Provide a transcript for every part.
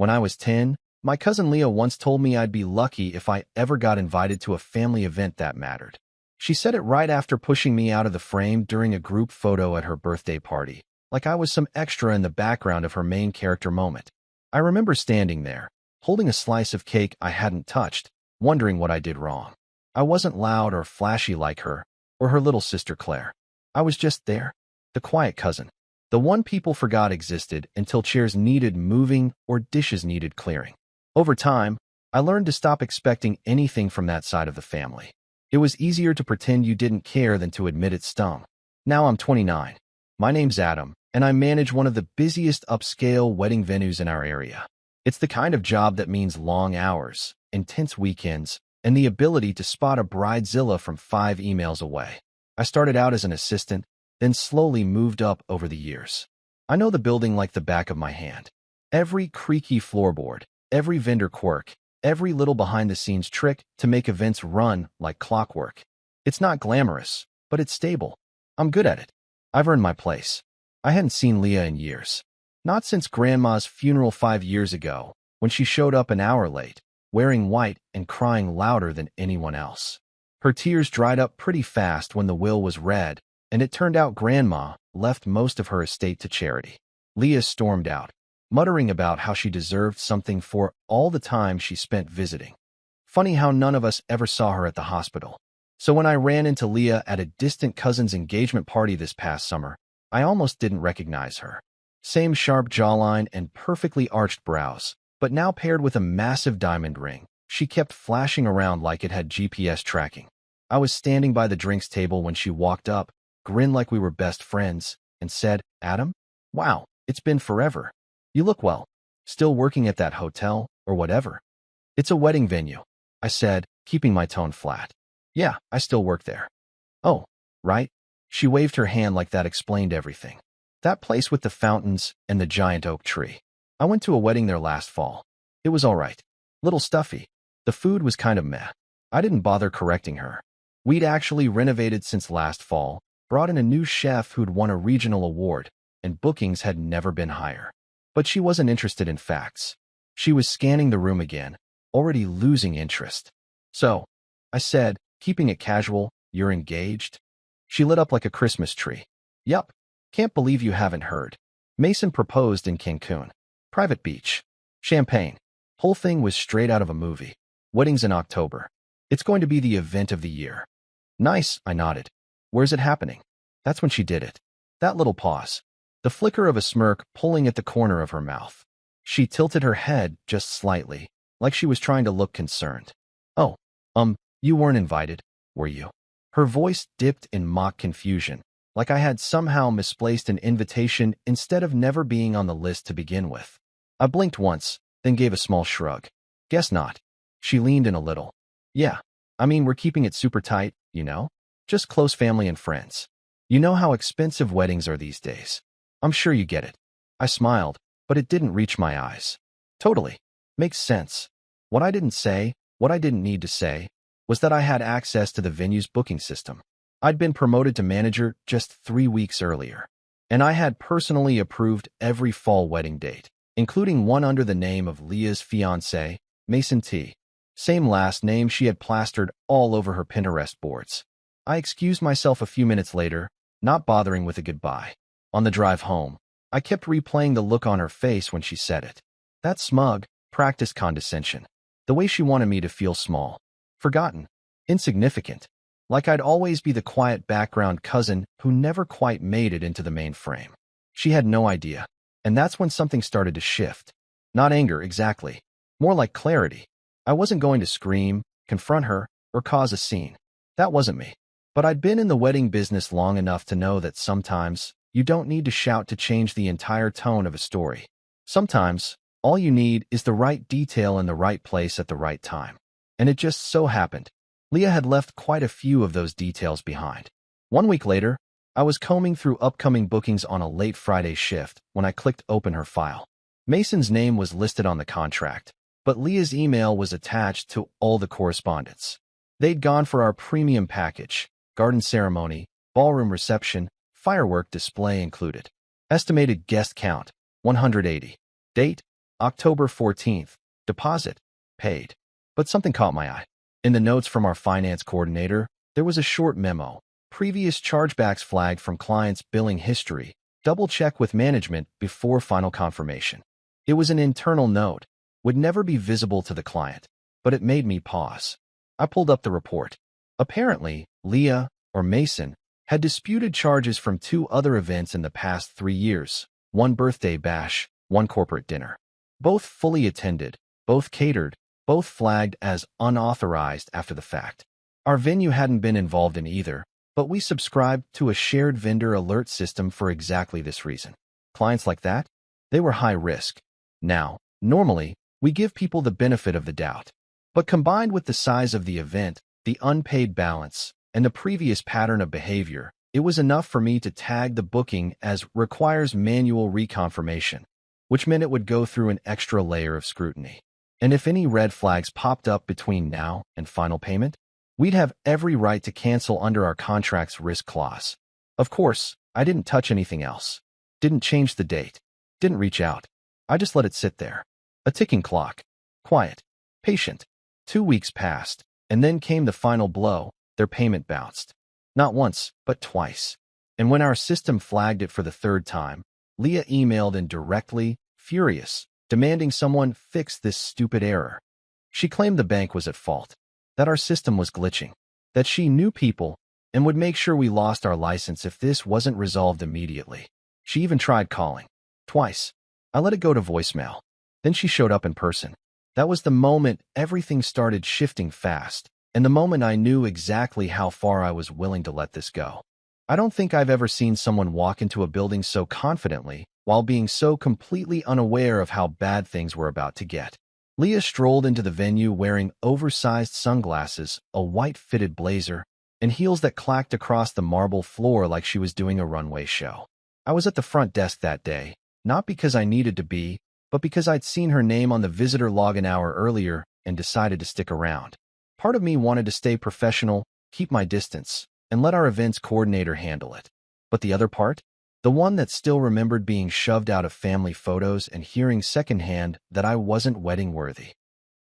When I was 10, my cousin Leah once told me I'd be lucky if I ever got invited to a family event that mattered. She said it right after pushing me out of the frame during a group photo at her birthday party, like I was some extra in the background of her main character moment. I remember standing there, holding a slice of cake I hadn't touched, wondering what I did wrong. I wasn't loud or flashy like her, or her little sister Claire. I was just there, the quiet cousin, the one people forgot existed until chairs needed moving or dishes needed clearing. Over time, I learned to stop expecting anything from that side of the family. It was easier to pretend you didn't care than to admit it stung. Now I'm 29. My name's Adam, and I manage one of the busiest upscale wedding venues in our area. It's the kind of job that means long hours, intense weekends, and the ability to spot a bridezilla from 5 emails away. I started out as an assistant, then slowly moved up over the years. I know the building like the back of my hand. Every creaky floorboard, every vendor quirk, every little behind-the-scenes trick to make events run like clockwork. It's not glamorous, but it's stable. I'm good at it. I've earned my place. I hadn't seen Leah in years. Not since Grandma's funeral 5 years ago, when she showed up an hour late, wearing white and crying louder than anyone else. Her tears dried up pretty fast when the will was read, and it turned out Grandma left most of her estate to charity. Leah stormed out, muttering about how she deserved something for all the time she spent visiting. Funny how none of us ever saw her at the hospital. So when I ran into Leah at a distant cousin's engagement party this past summer, I almost didn't recognize her. Same sharp jawline and perfectly arched brows, but now paired with a massive diamond ring. She kept flashing around like it had GPS tracking. I was standing by the drinks table when she walked up, grinned like we were best friends, and said, "Adam? Wow, it's been forever. You look well. Still working at that hotel, or whatever?" "It's a wedding venue," I said, keeping my tone flat. "Yeah, I still work there." "Oh, right." She waved her hand like that explained everything. "That place with the fountains and the giant oak tree. I went to a wedding there last fall. It was all right. Little stuffy. The food was kind of meh." I didn't bother correcting her. We'd actually renovated since last fall, brought in a new chef who'd won a regional award, and bookings had never been higher. But she wasn't interested in facts. She was scanning the room again, already losing interest. "So," I said, keeping it casual, "you're engaged?" She lit up like a Christmas tree. "Yup. Can't believe you haven't heard. Mason proposed in Cancun. Private beach. Champagne. Whole thing was straight out of a movie. Wedding's in October. It's going to be the event of the year." "Nice," I nodded. "Where's it happening?" That's when she did it. That little pause. The flicker of a smirk pulling at the corner of her mouth. She tilted her head just slightly, like she was trying to look concerned. "Oh, you weren't invited, were you?" Her voice dipped in mock confusion, like I had somehow misplaced an invitation instead of never being on the list to begin with. I blinked once, then gave a small shrug. "Guess not." She leaned in a little. "Yeah, I mean, we're keeping it super tight, you know? Just close family and friends. You know how expensive weddings are these days. I'm sure you get it." I smiled, but it didn't reach my eyes. "Totally. Makes sense." What I didn't say, what I didn't need to say, was that I had access to the venue's booking system. I'd been promoted to manager just 3 weeks earlier, and I had personally approved every fall wedding date, including one under the name of Leah's fiancé, Mason T. Same last name she had plastered all over her Pinterest boards. I excused myself a few minutes later, not bothering with a goodbye. On the drive home, I kept replaying the look on her face when she said it. That smug, practiced condescension. The way she wanted me to feel small, forgotten, insignificant, like I'd always be the quiet background cousin who never quite made it into the main frame. She had no idea, and that's when something started to shift. Not anger, exactly. More like clarity. I wasn't going to scream, confront her, or cause a scene. That wasn't me. But I'd been in the wedding business long enough to know that sometimes you don't need to shout to change the entire tone of a story. Sometimes, all you need is the right detail in the right place at the right time. And it just so happened, Leah had left quite a few of those details behind. 1 week later, I was combing through upcoming bookings on a late Friday shift when I clicked open her file. Mason's name was listed on the contract, but Leah's email was attached to all the correspondence. They'd gone for our premium package, garden ceremony, ballroom reception, firework display included. Estimated guest count, 180. Date, October 14th. Deposit. Paid. But something caught my eye. In the notes from our finance coordinator, there was a short memo. Previous chargebacks flagged from client's billing history. Double check with management before final confirmation. It was an internal note. Would never be visible to the client. But it made me pause. I pulled up the report. Apparently, Leah, or Mason, had disputed charges from 2 other events in the past 3 years. 1 birthday bash, 1 corporate dinner. Both fully attended, both catered, both flagged as unauthorized after the fact. Our venue hadn't been involved in either, but we subscribed to a shared vendor alert system for exactly this reason. Clients like that? They were high risk. Now, normally, we give people the benefit of the doubt. But combined with the size of the event, the unpaid balance, and the previous pattern of behavior, it was enough for me to tag the booking as requires manual reconfirmation, which meant it would go through an extra layer of scrutiny. And if any red flags popped up between now and final payment, we'd have every right to cancel under our contract's risk clause. Of course, I didn't touch anything else. Didn't change the date. Didn't reach out. I just let it sit there. A ticking clock. Quiet. Patient. 2 weeks passed, and then came the final blow. Their payment bounced. Not once, but twice. And when our system flagged it for the 3rd time, Leah emailed in directly, furious, demanding someone fix this stupid error. She claimed the bank was at fault, that our system was glitching, that she knew people and would make sure we lost our license if this wasn't resolved immediately. She even tried calling. Twice. I let it go to voicemail. Then she showed up in person. That was the moment everything started shifting fast, and the moment I knew exactly how far I was willing to let this go. I don't think I've ever seen someone walk into a building so confidently while being so completely unaware of how bad things were about to get. Leah strolled into the venue wearing oversized sunglasses, a white fitted blazer, and heels that clacked across the marble floor like she was doing a runway show. I was at the front desk that day, not because I needed to be, but because I'd seen her name on the visitor log an hour earlier and decided to stick around. Part of me wanted to stay professional, keep my distance, and let our events coordinator handle it. But the other part? The one that still remembered being shoved out of family photos and hearing secondhand that I wasn't wedding worthy.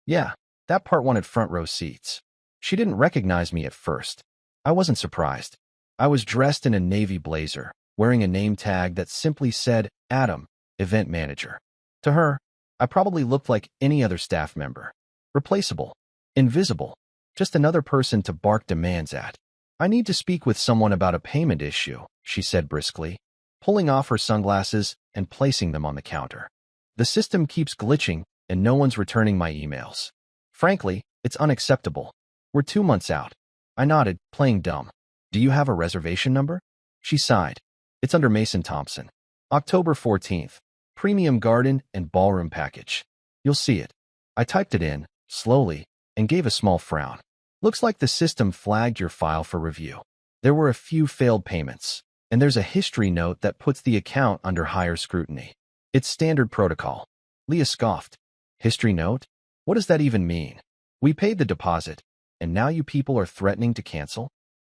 Yeah, that part wanted front row seats. She didn't recognize me at first. I wasn't surprised. I was dressed in a navy blazer, wearing a name tag that simply said, Adam, event manager. To her, I probably looked like any other staff member. Replaceable. Invisible. Just another person to bark demands at. I need to speak with someone about a payment issue, she said briskly, pulling off her sunglasses and placing them on the counter. The system keeps glitching and no one's returning my emails. Frankly, it's unacceptable. We're 2 months out. I nodded, playing dumb. Do you have a reservation number? She sighed. It's under Mason Thompson. October 14th. Premium garden and ballroom package. You'll see it. I typed it in, slowly, and gave a small frown. Looks like the system flagged your file for review. There were a few failed payments, and there's a history note that puts the account under higher scrutiny. It's standard protocol. Leah scoffed. History note? What does that even mean? We paid the deposit, and now you people are threatening to cancel?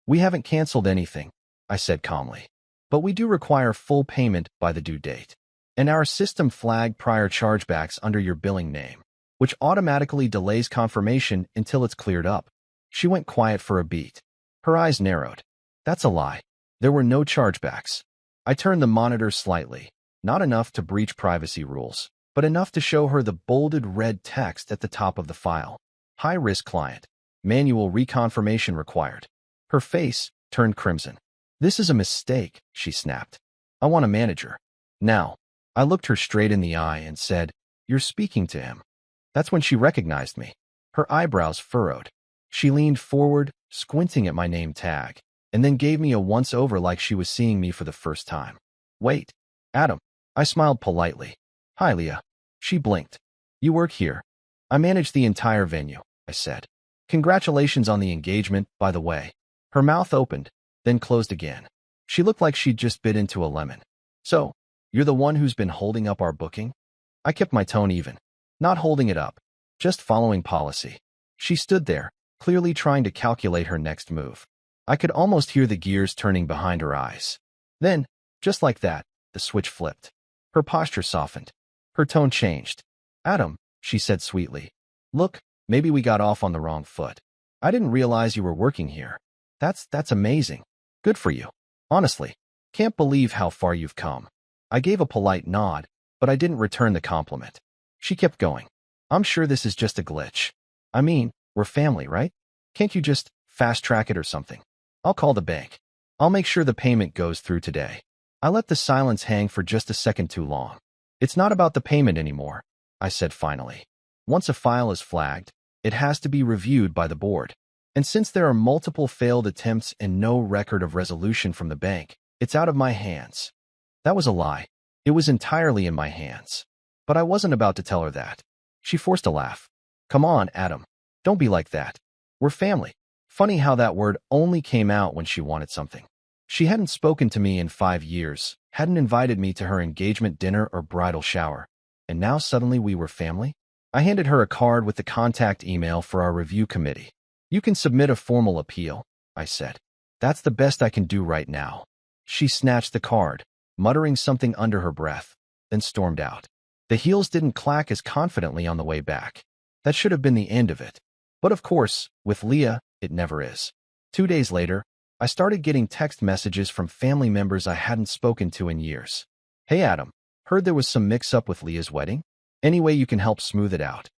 We haven't canceled anything, I said calmly. But we do require full payment by the due date. And our system flagged prior chargebacks under your billing name, which automatically delays confirmation until it's cleared up. She went quiet for a beat. Her eyes narrowed. That's a lie. There were no chargebacks. I turned the monitor slightly, not enough to breach privacy rules, but enough to show her the bolded red text at the top of the file. High-risk client. Manual reconfirmation required. Her face turned crimson. This is a mistake, she snapped. I want a manager. Now. I looked her straight in the eye and said, You're speaking to him. That's when she recognized me. Her eyebrows furrowed. She leaned forward, squinting at my name tag, and then gave me a once-over like she was seeing me for the first time. Wait, Adam. I smiled politely. Hi, Leah. She blinked. You work here. I manage the entire venue, I said. Congratulations on the engagement, by the way. Her mouth opened, then closed again. She looked like she'd just bit into a lemon. So, you're the one who's been holding up our booking? I kept my tone even. Not holding it up, just following policy. She stood there, clearly trying to calculate her next move. I could almost hear the gears turning behind her eyes. Then, just like that, the switch flipped. Her posture softened. Her tone changed. Adam, she said sweetly. Look, maybe we got off on the wrong foot. I didn't realize you were working here. That's amazing. Good for you. Honestly, can't believe how far you've come. I gave a polite nod, but I didn't return the compliment. She kept going. I'm sure this is just a glitch. I mean, we're family, right? Can't you just fast-track it or something? I'll call the bank. I'll make sure the payment goes through today. I let the silence hang for just a second too long. It's not about the payment anymore, I said finally. Once a file is flagged, it has to be reviewed by the board. And since there are multiple failed attempts and no record of resolution from the bank, it's out of my hands. That was a lie. It was entirely in my hands. But I wasn't about to tell her that. She forced a laugh. Come on, Adam. Don't be like that. We're family. Funny how that word only came out when she wanted something. She hadn't spoken to me in 5 years, hadn't invited me to her engagement dinner or bridal shower. And now suddenly we were family? I handed her a card with the contact email for our review committee. You can submit a formal appeal, I said. That's the best I can do right now. She snatched the card, muttering something under her breath, then stormed out. The heels didn't clack as confidently on the way back. That should have been the end of it. But of course, with Leah, it never is. 2 days later, I started getting text messages from family members I hadn't spoken to in years. Hey Adam, heard there was some mix-up with Leah's wedding? Any way you can help smooth it out?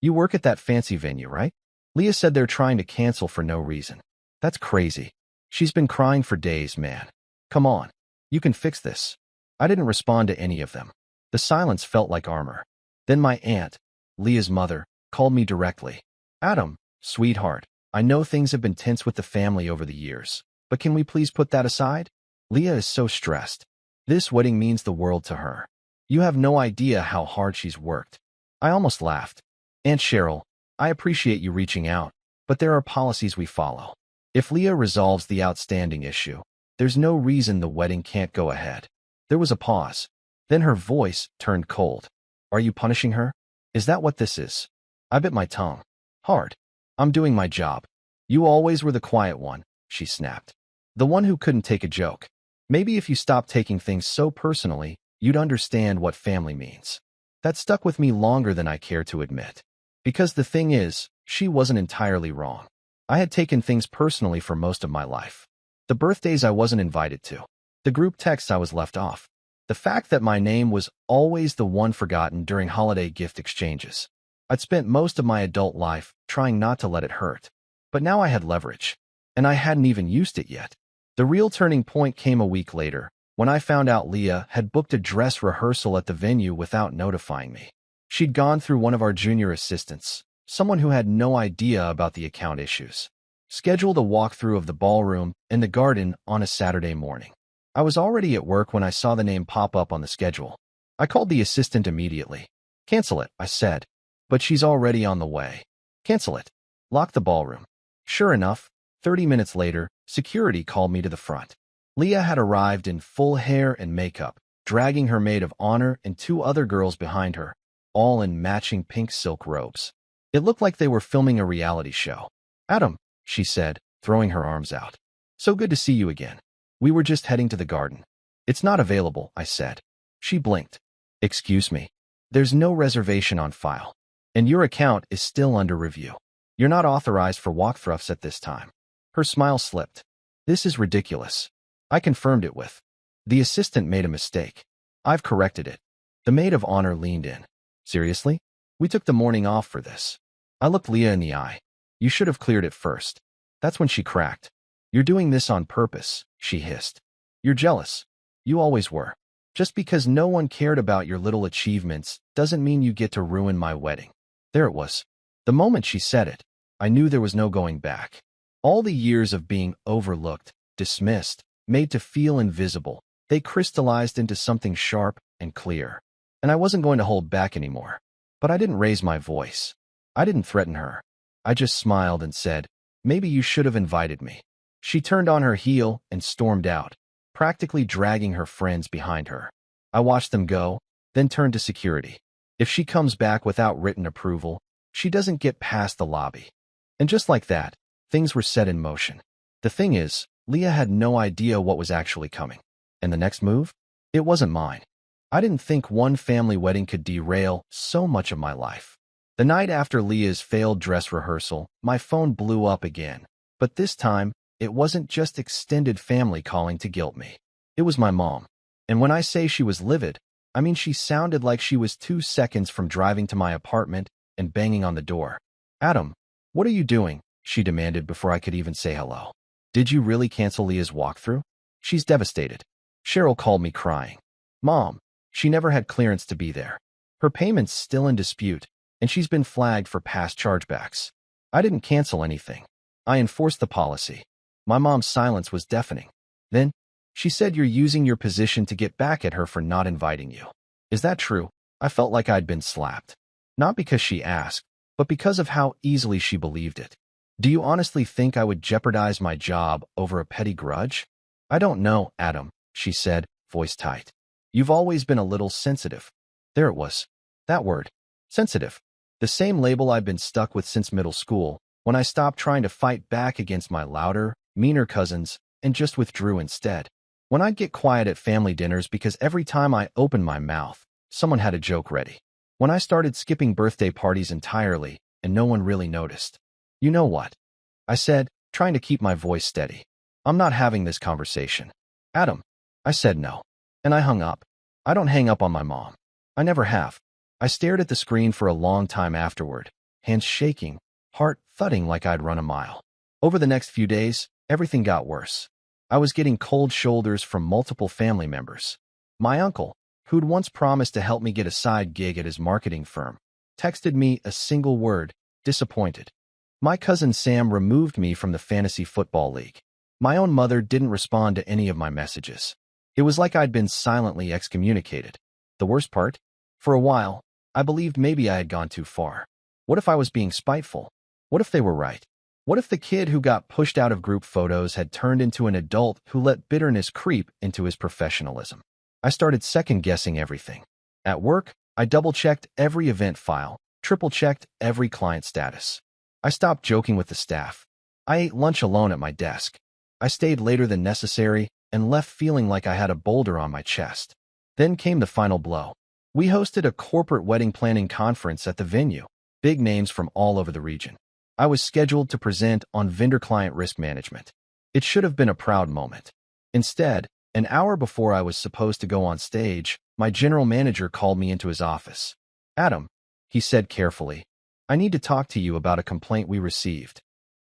You work at that fancy venue, right? Leah said they're trying to cancel for no reason. That's crazy. She's been crying for days, man. Come on. You can fix this. I didn't respond to any of them. The silence felt like armor. Then my aunt, Leah's mother, called me directly. Adam, sweetheart, I know things have been tense with the family over the years, but can we please put that aside? Leah is so stressed. This wedding means the world to her. You have no idea how hard she's worked. I almost laughed. Aunt Cheryl, I appreciate you reaching out, but there are policies we follow. If Leah resolves the outstanding issue, there's no reason the wedding can't go ahead. There was a pause. Then her voice turned cold. Are you punishing her? Is that what this is? I bit my tongue. Hard. I'm doing my job. You always were the quiet one, she snapped. The one who couldn't take a joke. Maybe if you stopped taking things so personally, you'd understand what family means. That stuck with me longer than I care to admit. Because the thing is, she wasn't entirely wrong. I had taken things personally for most of my life. The birthdays I wasn't invited to. The group texts I was left off. The fact that my name was always the one forgotten during holiday gift exchanges. I'd spent most of my adult life trying not to let it hurt. But now I had leverage. And I hadn't even used it yet. The real turning point came a week later, when I found out Leah had booked a dress rehearsal at the venue without notifying me. She'd gone through one of our junior assistants, someone who had no idea about the account issues. Scheduled a walkthrough of the ballroom and the garden on a Saturday morning. I was already at work when I saw the name pop up on the schedule. I called the assistant immediately. Cancel it, I said. But she's already on the way. Cancel it. Lock the ballroom. Sure enough, 30 minutes later, security called me to the front. Leah had arrived in full hair and makeup, dragging her maid of honor and 2 other girls behind her, all in matching pink silk robes. It looked like they were filming a reality show. Adam, she said, throwing her arms out. So good to see you again. We were just heading to the garden. It's not available, I said. She blinked. Excuse me. There's no reservation on file. And your account is still under review. You're not authorized for walkthroughs at this time. Her smile slipped. This is ridiculous. I confirmed it with. The assistant made a mistake. I've corrected it. The maid of honor leaned in. Seriously? We took the morning off for this. I looked Leah in the eye. You should have cleared it first. That's when she cracked. You're doing this on purpose, she hissed. You're jealous. You always were. Just because no one cared about your little achievements doesn't mean you get to ruin my wedding. There it was. The moment she said it, I knew there was no going back. All the years of being overlooked, dismissed, made to feel invisible, they crystallized into something sharp and clear. And I wasn't going to hold back anymore. But I didn't raise my voice. I didn't threaten her. I just smiled and said, maybe you should have invited me. She turned on her heel and stormed out, practically dragging her friends behind her. I watched them go, then turned to security. If she comes back without written approval, she doesn't get past the lobby. And just like that, things were set in motion. The thing is, Leah had no idea what was actually coming. And the next move? It wasn't mine. I didn't think one family wedding could derail so much of my life. The night after Leah's failed dress rehearsal, my phone blew up again. But this time, it wasn't just extended family calling to guilt me. It was my mom. And when I say she was livid, I mean she sounded like she was 2 seconds from driving to my apartment and banging on the door. "Adam, what are you doing?" she demanded before I could even say hello. "Did you really cancel Leah's walkthrough?" "She's devastated." Cheryl called me crying. "Mom, she never had clearance to be there. Her payment's still in dispute, and she's been flagged for past chargebacks." I didn't cancel anything. I enforced the policy. My mom's silence was deafening. Then, she said, "You're using your position to get back at her for not inviting you." Is that true? I felt like I'd been slapped. Not because she asked, but because of how easily she believed it. "Do you honestly think I would jeopardize my job over a petty grudge?" "I don't know, Adam," she said, voice tight. "You've always been a little sensitive." There it was. That word. Sensitive. The same label I've been stuck with since middle school, when I stopped trying to fight back against my louder, meaner cousins and just withdrew instead. When I'd get quiet at family dinners because every time I opened my mouth, someone had a joke ready. When I started skipping birthday parties entirely and no one really noticed. "You know what?" I said, trying to keep my voice steady. "I'm not having this conversation." "Adam." I said no. And I hung up. I don't hang up on my mom. I never have. I stared at the screen for a long time afterward, hands shaking, heart thudding like I'd run a mile. Over the next few days, everything got worse. I was getting cold shoulders from multiple family members. My uncle, who'd once promised to help me get a side gig at his marketing firm, texted me a single word: disappointed. My cousin Sam removed me from the fantasy football league. My own mother didn't respond to any of my messages. It was like I'd been silently excommunicated. The worst part? For a while, I believed maybe I had gone too far. What if I was being spiteful? What if they were right? What if the kid who got pushed out of group photos had turned into an adult who let bitterness creep into his professionalism? I started second-guessing everything. At work, I double-checked every event file, triple-checked every client status. I stopped joking with the staff. I ate lunch alone at my desk. I stayed later than necessary and left feeling like I had a boulder on my chest. Then came the final blow. We hosted a corporate wedding planning conference at the venue, big names from all over the region. I was scheduled to present on vendor-client risk management. It should have been a proud moment. Instead, an hour before I was supposed to go on stage, my general manager called me into his office. "Adam," he said carefully, "I need to talk to you about a complaint we received."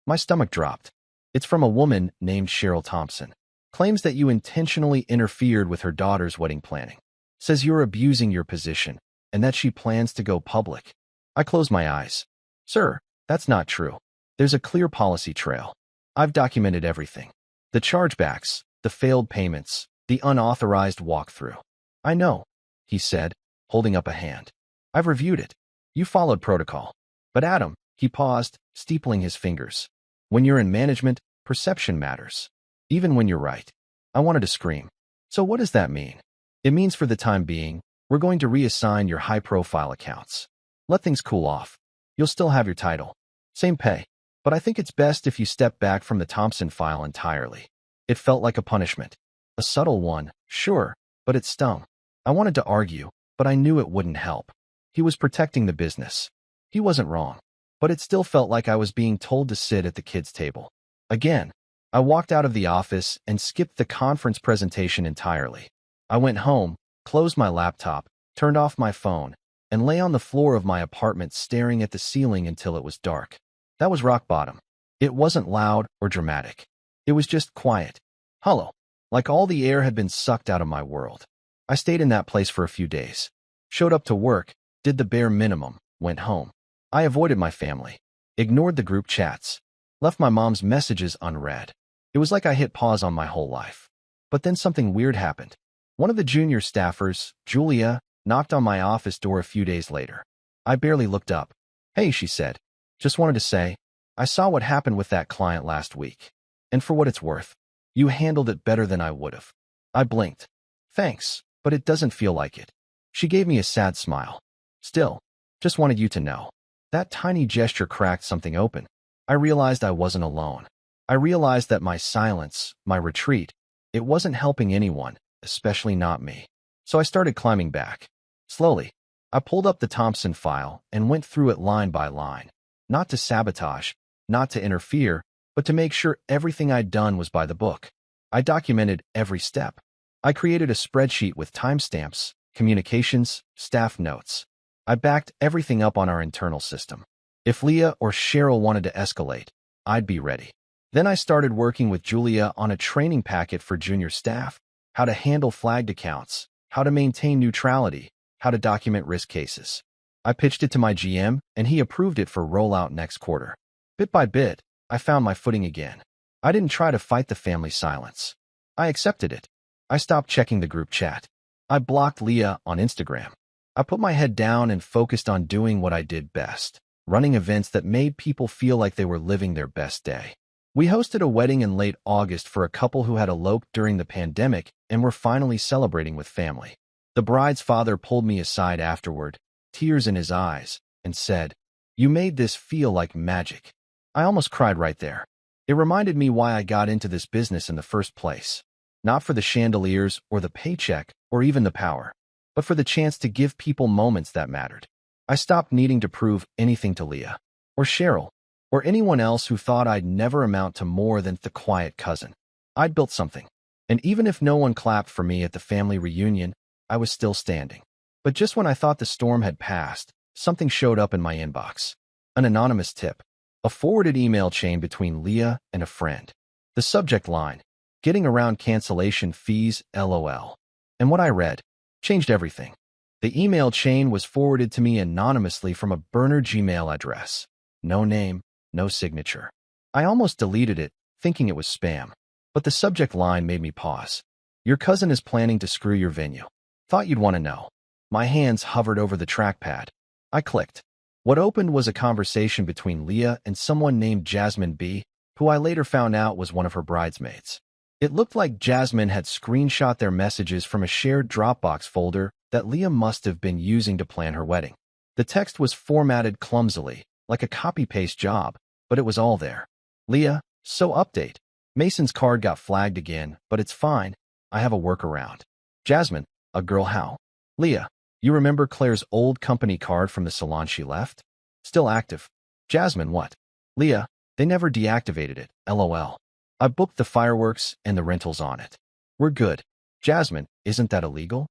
My stomach dropped. "It's from a woman named Cheryl Thompson. Claims that you intentionally interfered with her daughter's wedding planning. Says you're abusing your position and that she plans to go public." I closed my eyes. "Sir, that's not true. There's a clear policy trail. I've documented everything. The chargebacks, the failed payments, the unauthorized walkthrough." "I know," he said, holding up a hand. "I've reviewed it. You followed protocol." "But Adam," he paused, steepling his fingers. "When you're in management, perception matters. Even when you're right." I wanted to scream. "So what does that mean?" "It means for the time being, we're going to reassign your high-profile accounts. Let things cool off. You'll still have your title. Same pay. But I think it's best if you step back from the Thompson file entirely." It felt like a punishment. A subtle one, sure, but it stung. I wanted to argue, but I knew it wouldn't help. He was protecting the business. He wasn't wrong. But it still felt like I was being told to sit at the kids' table. Again, I walked out of the office and skipped the conference presentation entirely. I went home, closed my laptop, turned off my phone, and lay on the floor of my apartment staring at the ceiling until it was dark. That was rock bottom. It wasn't loud or dramatic. It was just quiet, hollow, like all the air had been sucked out of my world. I stayed in that place for a few days. Showed up to work, did the bare minimum, went home. I avoided my family, ignored the group chats, left my mom's messages unread. It was like I hit pause on my whole life. But then something weird happened. One of the junior staffers, Julia, knocked on my office door a few days later. I barely looked up. "Hey," she said. "Just wanted to say, I saw what happened with that client last week. And for what it's worth, you handled it better than I would have." I blinked. "Thanks, but it doesn't feel like it." She gave me a sad smile. "Still, just wanted you to know." That tiny gesture cracked something open. I realized I wasn't alone. I realized that my silence, my retreat, it wasn't helping anyone, especially not me. So I started climbing back. Slowly, I pulled up the Thompson file and went through it line by line. Not to sabotage, not to interfere, but to make sure everything I'd done was by the book. I documented every step. I created a spreadsheet with timestamps, communications, staff notes. I backed everything up on our internal system. If Leah or Cheryl wanted to escalate, I'd be ready. Then I started working with Julia on a training packet for junior staff, how to handle flagged accounts, how to maintain neutrality, how to document risk cases. I pitched it to my GM, and he approved it for rollout next quarter. Bit by bit, I found my footing again. I didn't try to fight the family silence. I accepted it. I stopped checking the group chat. I blocked Leah on Instagram. I put my head down and focused on doing what I did best, running events that made people feel like they were living their best day. We hosted a wedding in late August for a couple who had eloped during the pandemic and were finally celebrating with family. The bride's father pulled me aside afterward, tears in his eyes, and said, "You made this feel like magic." I almost cried right there. It reminded me why I got into this business in the first place. Not for the chandeliers or the paycheck or even the power, but for the chance to give people moments that mattered. I stopped needing to prove anything to Leah, or Cheryl, or anyone else who thought I'd never amount to more than the quiet cousin. I'd built something, and even if no one clapped for me at the family reunion, I was still standing. But just when I thought the storm had passed, something showed up in my inbox. An anonymous tip. A forwarded email chain between Leah and a friend. The subject line, "Getting around cancellation fees, LOL." And what I read changed everything. The email chain was forwarded to me anonymously from a burner Gmail address. No name, no signature. I almost deleted it, thinking it was spam. But the subject line made me pause. "Your cousin is planning to screw your venue. Thought you'd want to know." My hands hovered over the trackpad. I clicked. What opened was a conversation between Leah and someone named Jasmine B., who I later found out was one of her bridesmaids. It looked like Jasmine had screenshot their messages from a shared Dropbox folder that Leah must have been using to plan her wedding. The text was formatted clumsily, like a copy-paste job, but it was all there. "Leah, so update. Mason's card got flagged again, but it's fine. I have a workaround." Jasmine, "A girl how?" Leah, "You remember Claire's old company card from the salon she left? Still active." Jasmine, "What?" Leah, "They never deactivated it, LOL. I booked the fireworks and the rentals on it. We're good." Jasmine, "Isn't that illegal?"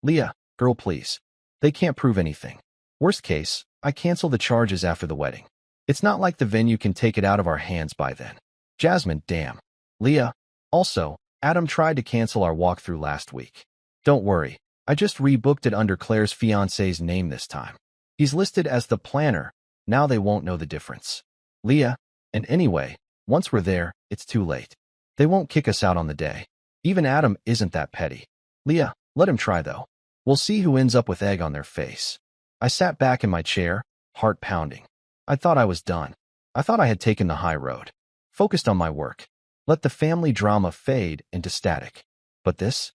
Leah, "Girl, please. They can't prove anything. Worst case, I cancel the charges after the wedding. It's not like the venue can take it out of our hands by then." Jasmine, "Damn." Leah, "Also, Adam tried to cancel our walkthrough last week. Don't worry. I just rebooked it under Claire's fiancé's name this time. He's listed as the planner. Now they won't know the difference." Leah, "And anyway, once we're there, it's too late. They won't kick us out on the day. Even Adam isn't that petty." Leah, "Let him try though. We'll see who ends up with egg on their face." I sat back in my chair, heart pounding. I thought I was done. I thought I had taken the high road. Focused on my work. Let the family drama fade into static. But this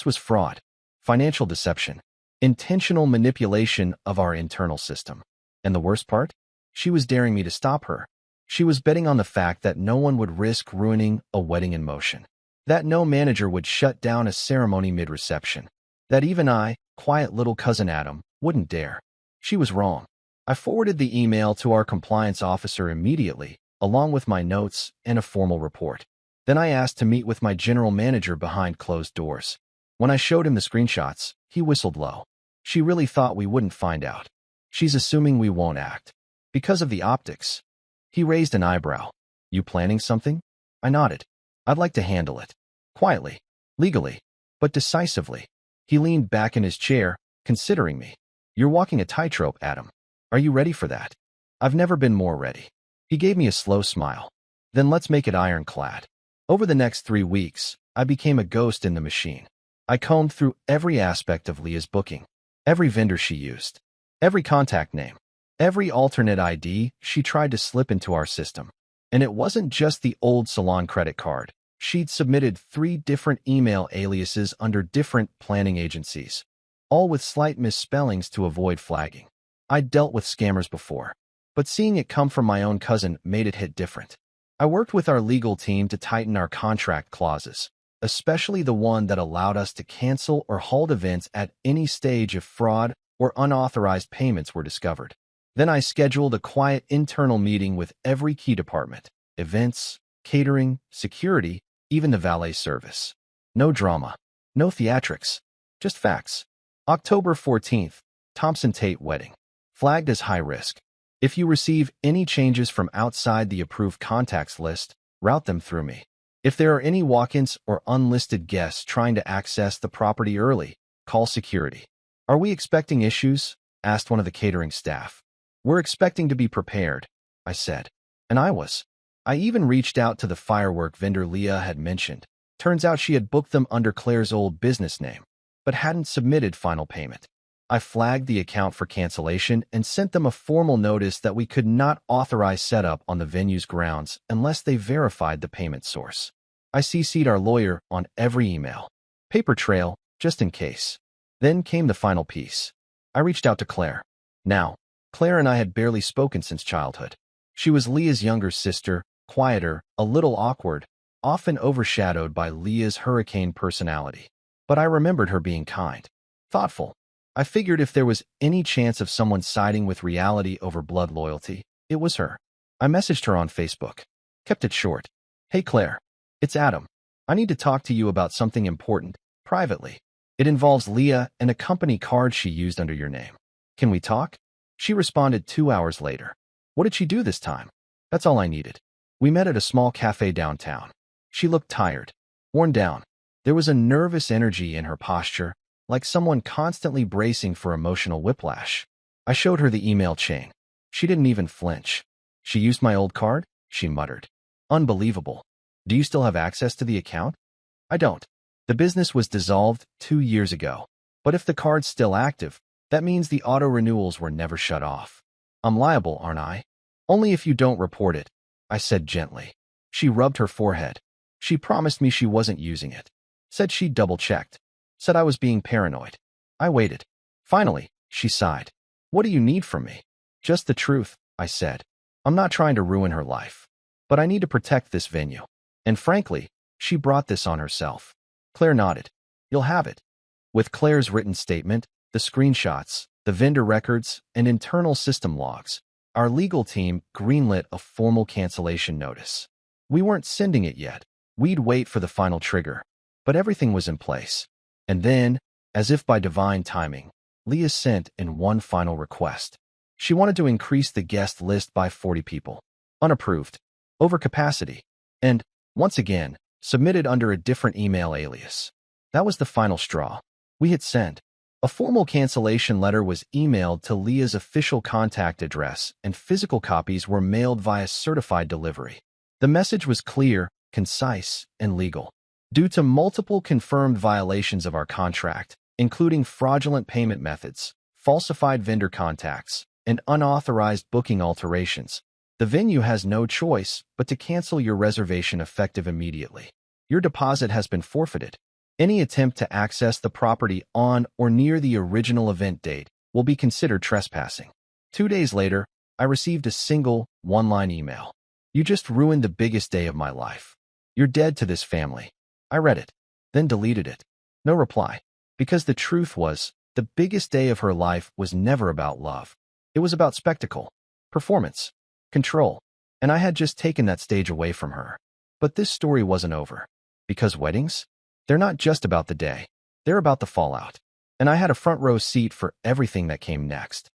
was fraud. Financial deception. Intentional manipulation of our internal system. And the worst part? She was daring me to stop her. She was betting on the fact that no one would risk ruining a wedding in motion. That no manager would shut down a ceremony mid-reception. That even I, quiet little cousin Adam, wouldn't dare. She was wrong. I forwarded the email to our compliance officer immediately, along with my notes and a formal report. Then I asked to meet with my general manager behind closed doors. When I showed him the screenshots, he whistled low. She really thought we wouldn't find out. She's assuming we won't act. Because of the optics. He raised an eyebrow. "You planning something?" I nodded. "I'd like to handle it. Quietly. Legally. But decisively." He leaned back in his chair, considering me. "You're walking a tightrope, Adam. Are you ready for that?" "I've never been more ready." He gave me a slow smile. "Then let's make it ironclad." Over the next 3 weeks, I became a ghost in the machine. I combed through every aspect of Leah's booking, every vendor she used, every contact name, every alternate ID she tried to slip into our system. And it wasn't just the old salon credit card. She'd submitted 3 different email aliases under different planning agencies, all with slight misspellings to avoid flagging. I'd dealt with scammers before, but seeing it come from my own cousin made it hit different. I worked with our legal team to tighten our contract clauses, especially the one that allowed us to cancel or halt events at any stage if fraud or unauthorized payments were discovered. Then I scheduled a quiet internal meeting with every key department: events, catering, security, even the valet service. No drama, no theatrics, just facts. October 14th, Thompson Tate wedding. Flagged as high risk. If you receive any changes from outside the approved contacts list, route them through me. If there are any walk-ins or unlisted guests trying to access the property early, call security. Are we expecting issues? Asked one of the catering staff. We're expecting to be prepared, I said. And I was. I even reached out to the firework vendor Leah had mentioned. Turns out she had booked them under Claire's old business name, but hadn't submitted final payment. I flagged the account for cancellation and sent them a formal notice that we could not authorize setup on the venue's grounds unless they verified the payment source. I CC'd our lawyer on every email. Paper trail, just in case. Then came the final piece. I reached out to Claire. Now, Claire and I had barely spoken since childhood. She was Leah's younger sister, quieter, a little awkward, often overshadowed by Leah's hurricane personality. But I remembered her being kind, thoughtful. I figured if there was any chance of someone siding with reality over blood loyalty, it was her. I messaged her on Facebook. Kept it short. Hey Claire, it's Adam. I need to talk to you about something important, privately. It involves Leah and a company card she used under your name. Can we talk? She responded 2 hours later. What did she do this time? That's all I needed. We met at a small cafe downtown. She looked tired, worn down. There was a nervous energy in her posture, like someone constantly bracing for emotional whiplash. I showed her the email chain. She didn't even flinch. She used my old card? She muttered. Unbelievable. Do you still have access to the account? I don't. The business was dissolved 2 years ago. But if the card's still active, that means the auto renewals were never shut off. I'm liable, aren't I? Only if you don't report it, I said gently. She rubbed her forehead. She promised me she wasn't using it. Said she'd double-checked. Said I was being paranoid. I waited. Finally, she sighed. What do you need from me? Just the truth, I said. I'm not trying to ruin her life. But I need to protect this venue. And frankly, she brought this on herself. Claire nodded. You'll have it. With Claire's written statement, the screenshots, the vendor records, and internal system logs, our legal team greenlit a formal cancellation notice. We weren't sending it yet. We'd wait for the final trigger. But everything was in place. And then, as if by divine timing, Leah sent in one final request. She wanted to increase the guest list by 40 people. Unapproved. Over capacity. And, once again, submitted under a different email alias. That was the final straw. We hit send. A formal cancellation letter was emailed to Leah's official contact address, and physical copies were mailed via certified delivery. The message was clear, concise, and legal. Due to multiple confirmed violations of our contract, including fraudulent payment methods, falsified vendor contacts, and unauthorized booking alterations, the venue has no choice but to cancel your reservation effective immediately. Your deposit has been forfeited. Any attempt to access the property on or near the original event date will be considered trespassing. 2 days later, I received a single, one-line email. You just ruined the biggest day of my life. You're dead to this family. I read it, then deleted it. No reply. Because the truth was, the biggest day of her life was never about love. It was about spectacle, performance, control, and I had just taken that stage away from her. But this story wasn't over. Because weddings? They're not just about the day. They're about the fallout. And I had a front row seat for everything that came next.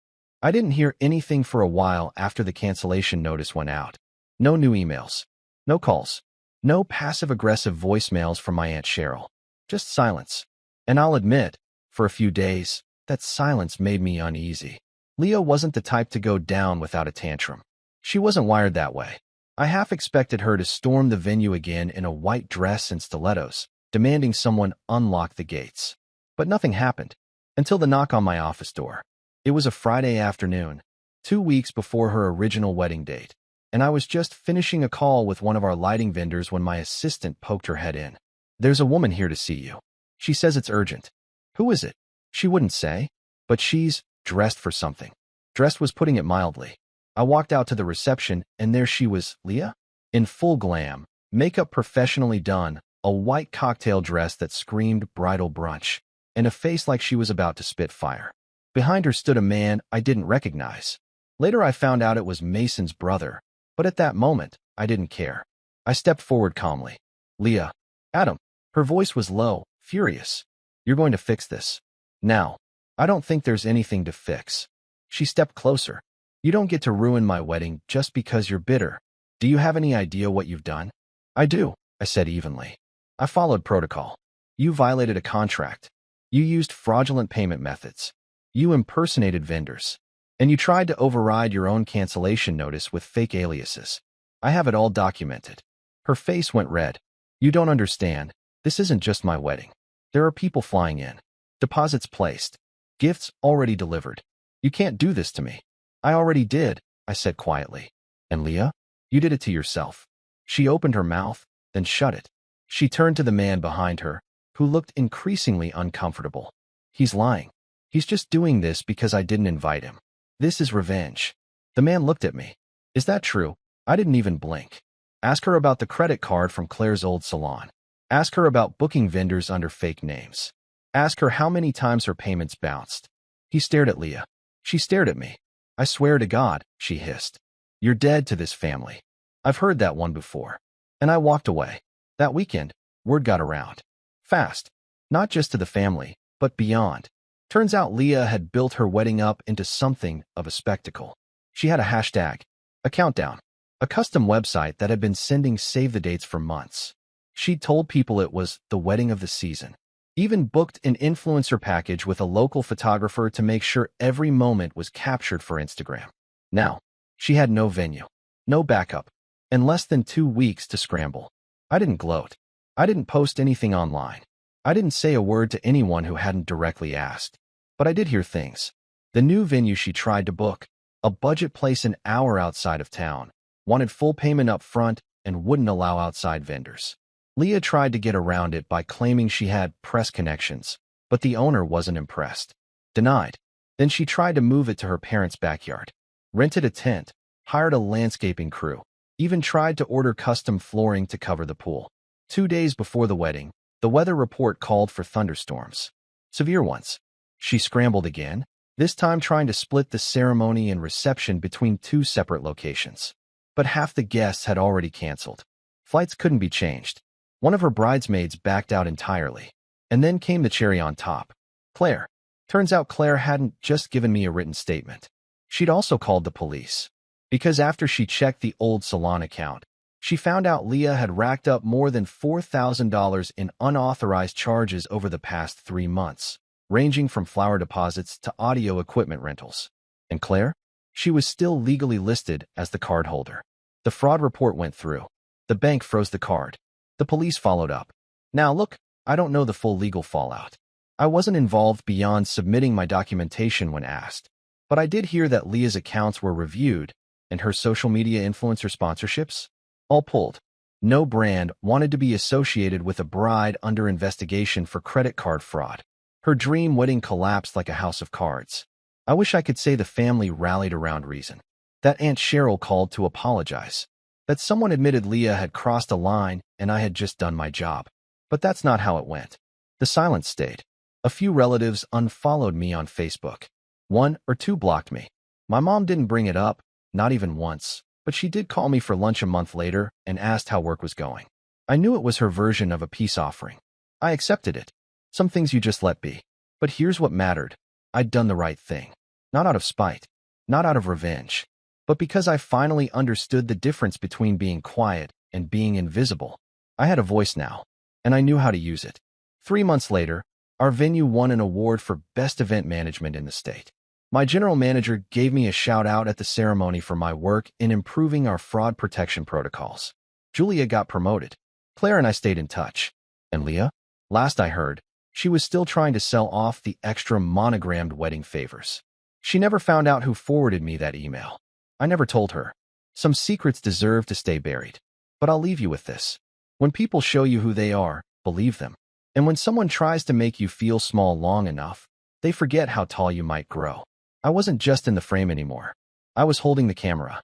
I didn't hear anything for a while after the cancellation notice went out. No new emails. No calls. No passive-aggressive voicemails from my Aunt Cheryl. Just silence. And I'll admit, for a few days, that silence made me uneasy. Leah wasn't the type to go down without a tantrum. She wasn't wired that way. I half expected her to storm the venue again in a white dress and stilettos, demanding someone unlock the gates. But nothing happened, until the knock on my office door. It was a Friday afternoon, 2 weeks before her original wedding date, and I was just finishing a call with one of our lighting vendors when my assistant poked her head in. There's a woman here to see you. She says it's urgent. Who is it? She wouldn't say, but she's dressed for something. Dressed was putting it mildly. I walked out to the reception, and there she was, Leah? In full glam, makeup professionally done, a white cocktail dress that screamed bridal brunch, and a face like she was about to spit fire. Behind her stood a man I didn't recognize. Later I found out it was Mason's brother, but at that moment, I didn't care. I stepped forward calmly. Leah. Adam. Her voice was low, furious. You're going to fix this. Now. I don't think there's anything to fix. She stepped closer. You don't get to ruin my wedding just because you're bitter. Do you have any idea what you've done? I do, I said evenly. I followed protocol. You violated a contract. You used fraudulent payment methods. You impersonated vendors. And you tried to override your own cancellation notice with fake aliases. I have it all documented. Her face went red. You don't understand. This isn't just my wedding. There are people flying in. Deposits placed. Gifts already delivered. You can't do this to me. I already did, I said quietly. And Leah? You did it to yourself. She opened her mouth, then shut it. She turned to the man behind her, who looked increasingly uncomfortable. He's lying. He's just doing this because I didn't invite him. This is revenge. The man looked at me. Is that true? I didn't even blink. Ask her about the credit card from Claire's old salon. Ask her about booking vendors under fake names. Ask her how many times her payments bounced. He stared at Leah. She stared at me. I swear to God, she hissed. You're dead to this family. I've heard that one before. And I walked away. That weekend, word got around. Fast. Not just to the family, but beyond. Turns out Leah had built her wedding up into something of a spectacle. She had a hashtag, a countdown, a custom website that had been sending save-the-dates for months. She'd told people it was the wedding of the season. Even booked an influencer package with a local photographer to make sure every moment was captured for Instagram. Now, she had no venue, no backup, and less than 2 weeks to scramble. I didn't gloat. I didn't post anything online. I didn't say a word to anyone who hadn't directly asked. But I did hear things. The new venue she tried to book, a budget place an hour outside of town, wanted full payment up front and wouldn't allow outside vendors. Leah tried to get around it by claiming she had press connections, but the owner wasn't impressed. Denied. Then she tried to move it to her parents' backyard. Rented a tent, hired a landscaping crew, even tried to order custom flooring to cover the pool. 2 days before the wedding, the weather report called for thunderstorms. Severe ones. She scrambled again, this time trying to split the ceremony and reception between 2 separate locations. But half the guests had already canceled. Flights couldn't be changed. One of her bridesmaids backed out entirely. And then came the cherry on top. Claire. Turns out Claire hadn't just given me a written statement. She'd also called the police. Because after she checked the old salon account, she found out Leah had racked up more than $4,000 in unauthorized charges over the past 3 months, ranging from flower deposits to audio equipment rentals. And Claire? She was still legally listed as the card holder. The fraud report went through. The bank froze the card. The police followed up. Now look, I don't know the full legal fallout. I wasn't involved beyond submitting my documentation when asked. But I did hear that Leah's accounts were reviewed, and her social media influencer sponsorships? All pulled. No brand wanted to be associated with a bride under investigation for credit card fraud. Her dream wedding collapsed like a house of cards. I wish I could say the family rallied around reason. That Aunt Cheryl called to apologize. That someone admitted Leah had crossed a line and I had just done my job. But that's not how it went. The silence stayed. A few relatives unfollowed me on Facebook. 1 or 2 blocked me. My mom didn't bring it up, not even once, but she did call me for lunch a month later and asked how work was going. I knew it was her version of a peace offering. I accepted it. Some things you just let be. But here's what mattered. I'd done the right thing. Not out of spite. Not out of revenge. But because I finally understood the difference between being quiet and being invisible. I had a voice now, and I knew how to use it. 3 months later, our venue won an award for Best Event Management in the state. My general manager gave me a shout-out at the ceremony for my work in improving our fraud protection protocols. Julia got promoted. Claire and I stayed in touch. And Leah? Last I heard, she was still trying to sell off the extra monogrammed wedding favors. She never found out who forwarded me that email. I never told her. Some secrets deserve to stay buried. But I'll leave you with this. When people show you who they are, believe them. And when someone tries to make you feel small long enough, they forget how tall you might grow. I wasn't just in the frame anymore. I was holding the camera.